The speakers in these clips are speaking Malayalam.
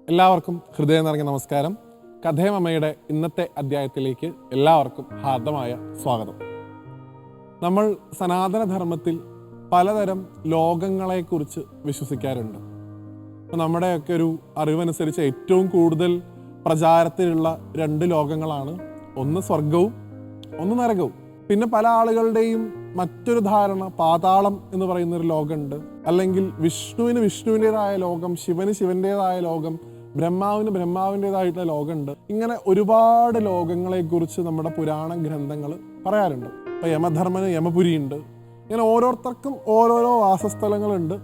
എല്ലാവർക്കും ഹൃദയം നിറഞ്ഞ നമസ്കാരം. കഥേമമ്മയുടെ ഇന്നത്തെ അധ്യായത്തിലേക്ക് എല്ലാവർക്കും ഹാർദമായ സ്വാഗതം. നമ്മൾ സനാതനധർമ്മത്തിൽ പലതരം ലോകങ്ങളെക്കുറിച്ച് വിശ്വസിക്കാറുണ്ട്. നമ്മുടെയൊക്കെ ഒരു അറിവനുസരിച്ച് ഏറ്റവും കൂടുതൽ പ്രചാരത്തിലുള്ള രണ്ട് ലോകങ്ങളാണ്, ഒന്ന് സ്വർഗവും ഒന്ന് നരകവും. പിന്നെ പല ആളുകളുടെയും മറ്റൊരു ധാരണ പാതാളം എന്ന് പറയുന്നൊരു ലോകമുണ്ട്, അല്ലെങ്കിൽ വിഷ്ണുവിന് വിഷ്ണുവിൻ്റെതായ ലോകം, ശിവന് ശിവൻ്റെതായ ലോകം, ബ്രഹ്മാവിന് ബ്രഹ്മാവിൻ്റെതായിട്ടുള്ള ലോകമുണ്ട്. ഇങ്ങനെ ഒരുപാട് ലോകങ്ങളെക്കുറിച്ച് നമ്മുടെ പുരാണ ഗ്രന്ഥങ്ങൾ പറയാറുണ്ട്. ഇപ്പം യമധർമ്മന് യമപുരിയുണ്ട്. ഇങ്ങനെ ഓരോരുത്തർക്കും ഓരോരോ വാസസ്ഥലങ്ങളുണ്ട്.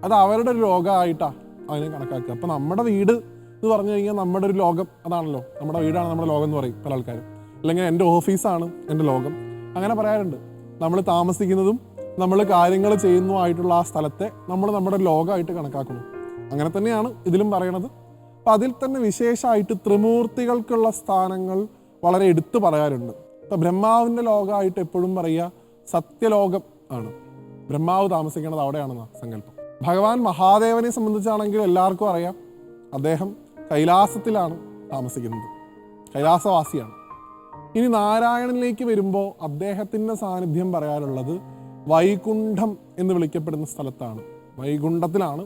അത് അവരുടെ ഒരു ലോകമായിട്ടാണ് അതിനെ കണക്കാക്കുക. അപ്പം നമ്മുടെ വീട് എന്ന് പറഞ്ഞു കഴിഞ്ഞാൽ നമ്മുടെ ഒരു ലോകം അതാണല്ലോ. നമ്മുടെ വീടാണ് നമ്മുടെ ലോകം എന്ന് പറയും പല ആൾക്കാരും. അല്ലെങ്കിൽ എൻ്റെ ഓഫീസാണ് എൻ്റെ ലോകം, അങ്ങനെ പറയാറുണ്ട്. നമ്മൾ താമസിക്കുന്നതും നമ്മൾ കാര്യങ്ങൾ ചെയ്യുന്നതുമായിട്ടുള്ള ആ സ്ഥലത്തെ നമ്മൾ നമ്മുടെ ലോകമായിട്ട് കണക്കാക്കുന്നു. അങ്ങനെ തന്നെയാണ് ഇതിലും പറയണത്. അപ്പം അതിൽ തന്നെ വിശേഷമായിട്ട് ത്രിമൂർത്തികൾക്കുള്ള സ്ഥാനങ്ങൾ വളരെ എടുത്തു പറയാറുണ്ട്. ഇപ്പം ബ്രഹ്മാവിൻ്റെ ലോകമായിട്ട് എപ്പോഴും പറയുക സത്യലോകം ആണ്. ബ്രഹ്മാവ് താമസിക്കുന്നത് അവിടെയാണെന്ന സങ്കല്പം. ഭഗവാൻ മഹാദേവനെ സംബന്ധിച്ചാണെങ്കിൽ എല്ലാവർക്കും അറിയാം, അദ്ദേഹം കൈലാസത്തിലാണ് താമസിക്കുന്നത്, കൈലാസവാസിയാണ്. ഇനി നാരായണനിലേക്ക് വരുമ്പോൾ അദ്ദേഹത്തിൻ്റെ സാന്നിധ്യം പറയാനുള്ളത് വൈകുണ്ഠം എന്ന് വിളിക്കപ്പെടുന്ന സ്ഥലത്താണ്. വൈകുണ്ഠത്തിലാണ്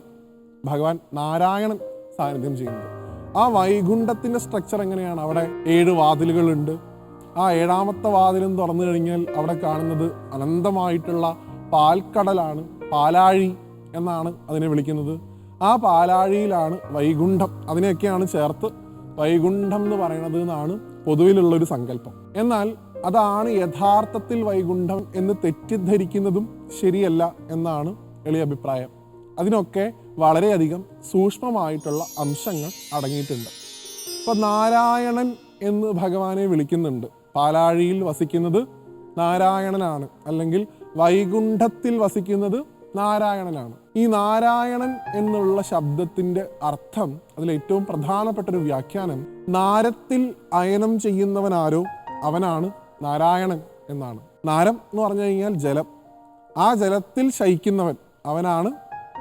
ഭഗവാൻ നാരായണൻ സാന്നിധ്യം ചെയ്യുന്നത്. ആ വൈകുണ്ഠത്തിൻ്റെ സ്ട്രക്ചർ എങ്ങനെയാണ്? അവിടെ 7 വാതിലുകളുണ്ട്. ആ 7ാമത്തെ വാതിലും തുറന്നു കഴിഞ്ഞാൽ അവിടെ കാണുന്നത് അനന്തമായിട്ടുള്ള പാൽക്കടലാണ്. പാലാഴി എന്നാണ് അതിനെ വിളിക്കുന്നത്. ആ പാലാഴിയിലാണ് വൈകുണ്ഠം. അതിനെയൊക്കെയാണ് ചേർത്ത് വൈകുണ്ഠം എന്ന് പറയുന്നത് എന്നാണ് പൊതുവിലുള്ളൊരു സങ്കല്പം. എന്നാൽ അതാണ് യഥാർത്ഥത്തിൽ വൈകുണ്ഠം എന്ന് തെറ്റിദ്ധരിക്കുന്നതും ശരിയല്ല എന്നാണ് എളിയ അഭിപ്രായം. അതിനൊക്കെ വളരെയധികം സൂക്ഷ്മമായിട്ടുള്ള അംശങ്ങൾ അടങ്ങിയിട്ടുണ്ട്. ഇപ്പം നാരായണൻ എന്ന് ഭഗവാനെ വിളിക്കുന്നുണ്ട്. പാലാഴിയിൽ വസിക്കുന്നത് നാരായണനാണ്, അല്ലെങ്കിൽ വൈകുണ്ഠത്തിൽ വസിക്കുന്നത് നാരായണനാണ്. ഈ നാരായണൻ എന്നുള്ള ശബ്ദത്തിൻ്റെ അർത്ഥം, അതിലേറ്റവും പ്രധാനപ്പെട്ടൊരു വ്യാഖ്യാനം, നാരത്തിൽ അയനം ചെയ്യുന്നവനാരോ അവനാണ് നാരായണൻ എന്നാണ്. നാരം എന്ന് പറഞ്ഞു കഴിഞ്ഞാൽ ജലം. ആ ജലത്തിൽ ശയിക്കുന്നവൻ അവനാണ്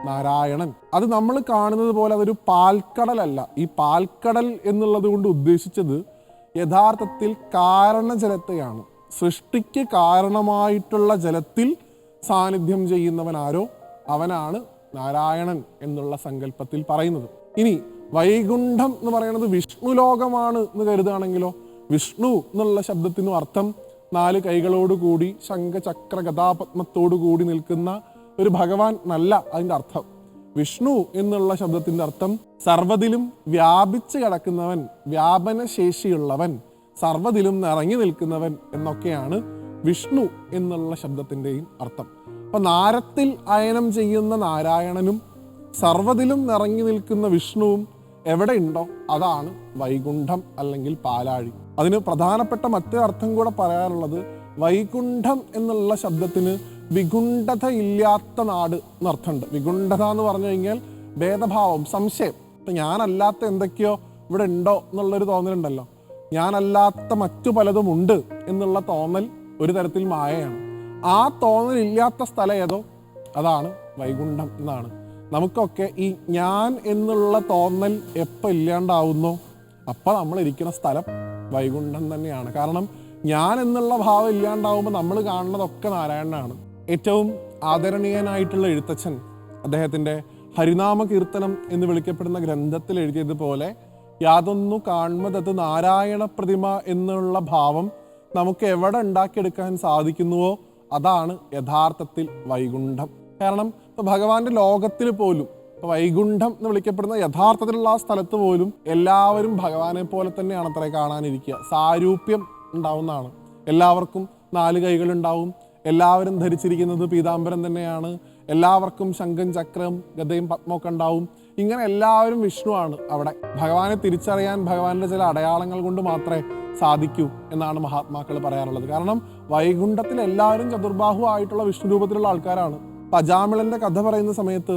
നാരായണൻ. അത് നമ്മൾ കാണുന്നത് പോലെ അതൊരു പാൽക്കടലല്ല. ഈ പാൽക്കടൽ എന്നുള്ളത് കൊണ്ട് ഉദ്ദേശിച്ചത് യഥാർത്ഥത്തിൽ കാരണജലത്തെയാണ്. സൃഷ്ടിക്ക് കാരണമായിട്ടുള്ള ജലത്തിൽ സാന്നിധ്യം ചെയ്യുന്നവനാരോ അവനാണ് നാരായണൻ എന്നുള്ള സങ്കല്പത്തിൽ പറയുന്നത്. ഇനി വൈകുണ്ഠം എന്ന് പറയുന്നത് വിഷ്ണു ലോകമാണ് എന്ന് കരുതുകയാണെങ്കിലോ, വിഷ്ണു എന്നുള്ള ശബ്ദത്തിനും അർത്ഥം 4 കൈകളോടുകൂടി ശംഖചക്ര ഗദാപത്മത്തോടു കൂടി നിൽക്കുന്ന ഒരു ഭഗവാൻ നല്ല അതിൻ്റെ അർത്ഥം. വിഷ്ണു എന്നുള്ള ശബ്ദത്തിൻ്റെ അർത്ഥം സർവ്വതിലും വ്യാപിച്ച് കിടക്കുന്നവൻ, വ്യാപനശേഷിയുള്ളവൻ, സർവ്വതിലും നിറങ്ങി നിൽക്കുന്നവൻ എന്നൊക്കെയാണ് വിഷ്ണു എന്നുള്ള ശബ്ദത്തിൻ്റെയും അർത്ഥം. അപ്പം നാരത്തിൽ അയനം ചെയ്യുന്ന നാരായണനും സർവ്വതിലും നിറങ്ങി നിൽക്കുന്ന വിഷ്ണുവും എവിടെയുണ്ടോ അതാണ് വൈകുണ്ഠം അല്ലെങ്കിൽ പാലാഴി. അതിന് പ്രധാനപ്പെട്ട മറ്റൊരു അർത്ഥം കൂടെ പറയാനുള്ളത്, വൈകുണ്ഠം എന്നുള്ള ശബ്ദത്തിന് വിഗുണ്ഠത ഇല്ലാത്ത നാട് എന്നർത്ഥമുണ്ട്. വിഗുണ്ഠത എന്ന് പറഞ്ഞു കഴിഞ്ഞാൽ ഭേദഭാവം, സംശയം. ഇപ്പം ഞാനല്ലാത്ത എന്തൊക്കെയോ ഇവിടെ ഉണ്ടോ എന്നുള്ളൊരു തോന്നലുണ്ടല്ലോ. ഞാനല്ലാത്ത മറ്റു പലതും ഉണ്ട് എന്നുള്ള തോന്നൽ ഒരു തരത്തിൽ മായയാണ്. ആ തോന്നലില്ലാത്ത സ്ഥലം ഏതോ അതാണ് വൈകുണ്ഠം എന്നാണ്. നമുക്കൊക്കെ ഈ ഞാൻ എന്നുള്ള തോന്നൽ എപ്പോൾ ഇല്ലാണ്ടാവുന്നോ അപ്പം നമ്മളിരിക്കുന്ന സ്ഥലം വൈകുണ്ഠം തന്നെയാണ്. കാരണം ഞാൻ എന്നുള്ള ഭാവം ഇല്ലാണ്ടാവുമ്പോൾ നമ്മൾ കാണുന്നതൊക്കെ നാരായണനാണ്. ഏറ്റവും ആദരണീയനായിട്ടുള്ള എഴുത്തച്ഛൻ അദ്ദേഹത്തിൻ്റെ ഹരിനാമ കീർത്തനം എന്ന് വിളിക്കപ്പെടുന്ന ഗ്രന്ഥത്തിൽ എഴുതിയതുപോലെ, യാതൊന്നു കാൺമതത് നാരായണ പ്രതിമ എന്നുള്ള ഭാവം നമുക്ക് എവിടെ ഉണ്ടാക്കിയെടുക്കാൻ സാധിക്കുന്നുവോ അതാണ് യഥാർത്ഥത്തിൽ വൈകുണ്ഠം. കാരണം ഇപ്പോൾ ഭഗവാന്റെ ലോകത്തിൽ പോലും, ഇപ്പോൾ വൈകുണ്ഠം എന്ന് വിളിക്കപ്പെടുന്ന യഥാർത്ഥത്തിലുള്ള ആ സ്ഥലത്ത് പോലും എല്ലാവരും ഭഗവാനെ പോലെ തന്നെയാണ് അത്ര കാണാനിരിക്കുക. സാരൂപ്യം ഉണ്ടാവുന്നതാണ്. എല്ലാവർക്കും 4 കൈകളുണ്ടാവും, എല്ലാവരും ധരിച്ചിരിക്കുന്നത് പീതാംബരം തന്നെയാണ്, എല്ലാവർക്കും ശംഖം ചക്രം ഗദയും പത്മമൊക്കെ ഉണ്ടാവും. ഇങ്ങനെ എല്ലാവരും വിഷ്ണുവാണ്. അവിടെ ഭഗവാനെ തിരിച്ചറിയാൻ ഭഗവാന്റെ ചില അടയാളങ്ങൾ കൊണ്ട് മാത്രമേ സാധിക്കൂ എന്നാണ് മഹാത്മാക്കൾ പറയാറുള്ളത്. കാരണം വൈകുണ്ഠത്തിൽ എല്ലാവരും ചതുർബാഹു ആയിട്ടുള്ള വിഷ്ണു രൂപത്തിലുള്ള ആൾക്കാരാണ്. അജാമിളന്റെ കഥ പറയുന്ന സമയത്ത്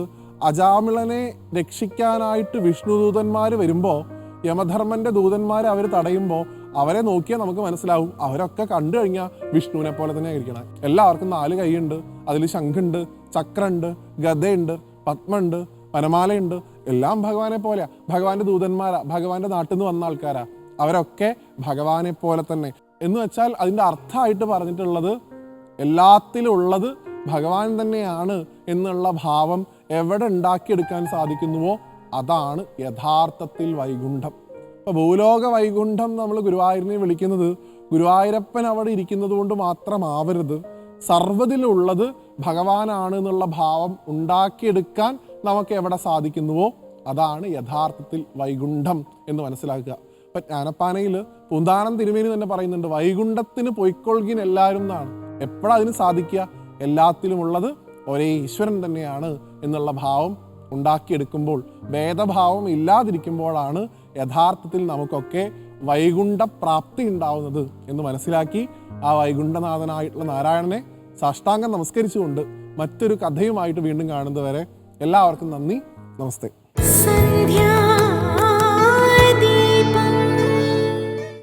അജാമിളനെ രക്ഷിക്കാനായിട്ട് വിഷ്ണു ദൂതന്മാർ വരുമ്പോൾ, യമധർമ്മന്റെ ദൂതന്മാർ അവർ തടയുമ്പോൾ അവരെ നോക്കിയാൽ നമുക്ക് മനസ്സിലാവും അവരൊക്കെ കണ്ടു കഴിഞ്ഞാൽ വിഷ്ണുവിനെ പോലെ തന്നെ ഇരിക്കണം. എല്ലാവർക്കും 4 കൈയുണ്ട്, അതിൽ ശംഖുണ്ട്, ചക്രമുണ്ട്, ഗദയുണ്ട്, പത്മമുണ്ട്, വനമാലയുണ്ട്, എല്ലാം ഭഗവാനെ പോലെയാ, ഭഗവാന്റെ ദൂതന്മാരാ, ഭഗവാന്റെ നാട്ടിൽ നിന്ന് വന്ന ആൾക്കാരാ, അവരൊക്കെ ഭഗവാനെ പോലെ തന്നെ. എന്ന് വെച്ചാൽ അതിൻ്റെ അർത്ഥമായിട്ട് പറഞ്ഞിട്ടുള്ളത് എല്ലാത്തിലും ഉള്ളത് ഭഗവാൻ തന്നെയാണ് എന്നുള്ള ഭാവം എവിടെ ഉണ്ടാക്കിയെടുക്കാൻ സാധിക്കുന്നുവോ അതാണ് യഥാർത്ഥത്തിൽ വൈകുണ്ഠം. ഇപ്പോൾ ഭൂലോക വൈകുണ്ഠം നമ്മൾ ഗുരുവായൂരിനെ വിളിക്കുന്നത് ഗുരുവായൂരപ്പൻ അവിടെ ഇരിക്കുന്നത് കൊണ്ട് മാത്രമാവരുത്. സർവ്വതിലുള്ളത് ഭഗവാനാണ് എന്നുള്ള ഭാവം ഉണ്ടാക്കിയെടുക്കാൻ നമുക്ക് എവിടെ സാധിക്കുന്നുവോ അതാണ് യഥാർത്ഥത്തിൽ വൈകുണ്ഠം എന്ന് മനസ്സിലാക്കുക. ഇപ്പം ജ്ഞാനപ്പാനയിൽ പൂന്താനം തിരുമേനി തന്നെ പറയുന്നുണ്ട്, വൈകുണ്ഠത്തിന് പൊയ്ക്കൊള്ളുകിൻ എല്ലാവരും എന്നാണ്. എപ്പോഴാണ് അതിന് സാധിക്കുക? എല്ലാത്തിലുമുള്ളത് ഒരേ ഈശ്വരൻ തന്നെയാണ് എന്നുള്ള ഭാവം ഉണ്ടാക്കിയെടുക്കുമ്പോൾ, ഭേദഭാവം ഇല്ലാതിരിക്കുമ്പോഴാണ് യഥാർത്ഥത്തിൽ നമുക്കൊക്കെ വൈകുണ്ഠപ്രാപ്തി ഉണ്ടാവുന്നത് എന്ന് മനസ്സിലാക്കി ആ വൈകുണ്ഠനാഥനായിട്ടുള്ള നാരായണനെ സാഷ്ടാംഗം നമസ്കരിച്ചുകൊണ്ട് മറ്റൊരു കഥയുമായിട്ട് വീണ്ടും കാണുന്നതുവരെ എല്ലാവർക്കും നന്ദി, നമസ്തേ.